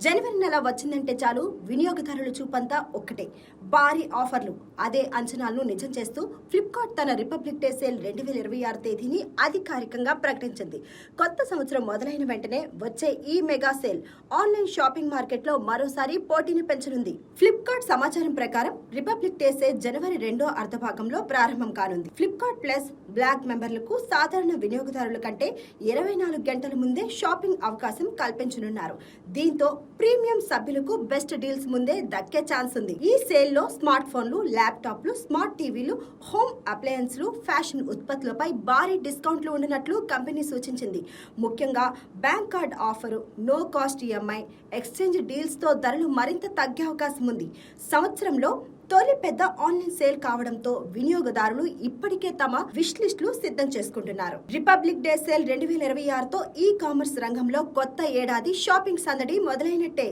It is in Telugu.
జనవరి నెల వచ్చిందంటే చాలు వినియోగదారుల చూపంతా ఒక్కటే, భారీ ఆఫర్లు. అదే అంచనాలను నిజం చేస్తూ ఫ్లిప్కార్ట్ తన రిపబ్లిక్ డే సేల్ 2026 తేదీని అధికారికంగా ప్రకటించింది. కొత్త సంవత్సరం మొదలైన వెంటనే వచ్చే ఈ మెగా సేల్ ఆన్లైన్ షాపింగ్ మార్కెట్లో మరోసారి పోటీని పెంచనుంది. ఫ్లిప్కార్ట్ సమాచారం ప్రకారం రిపబ్లిక్ డే సేల్ జనవరి 2వ అర్ధభాగంలో ప్రారంభం కానుంది. ఫ్లిప్కార్ట్ ప్లస్ బ్లాక్ మెంబర్లకు సాధారణ వినియోగదారుల కంటే 24 గంటల ముందే షాపింగ్ అవకాశం కల్పించనున్నారు. దీంతో ప్రీమియం సభ్యులకు బెస్ట్ డీల్స్ ముందే దక్కే ఛాన్స్ ఉంది. ఈ సేల్ లో స్మార్ట్ ఫోన్లు, ల్యాప్టాప్లు, స్మార్ట్ టీవీలు, హోమ్ అప్లయన్స్లు, ఫ్యాషన్ ఉత్పత్తులపై భారీ డిస్కౌంట్లు ఉండనున్నట్లు కంపెనీ సూచించింది. ముఖ్యంగా bank card offer, no cost EMI, exchange deals తో ధరలు మరింత తగ్గే అవకాశం ఉంది. సంవత్సరంలో తొలి పెద్ద ఆన్లైన్ సేల్ కావడంతో వినియోగదారులు ఇప్పటికే తమ విష్ లిస్టులు సిద్ధం చేసుకుంటున్నారు. Republic day sale 2026తో e commerce రంగంలో కొత్త ఏడాది షాపింగ్ సందడి మొదలైనట్టే.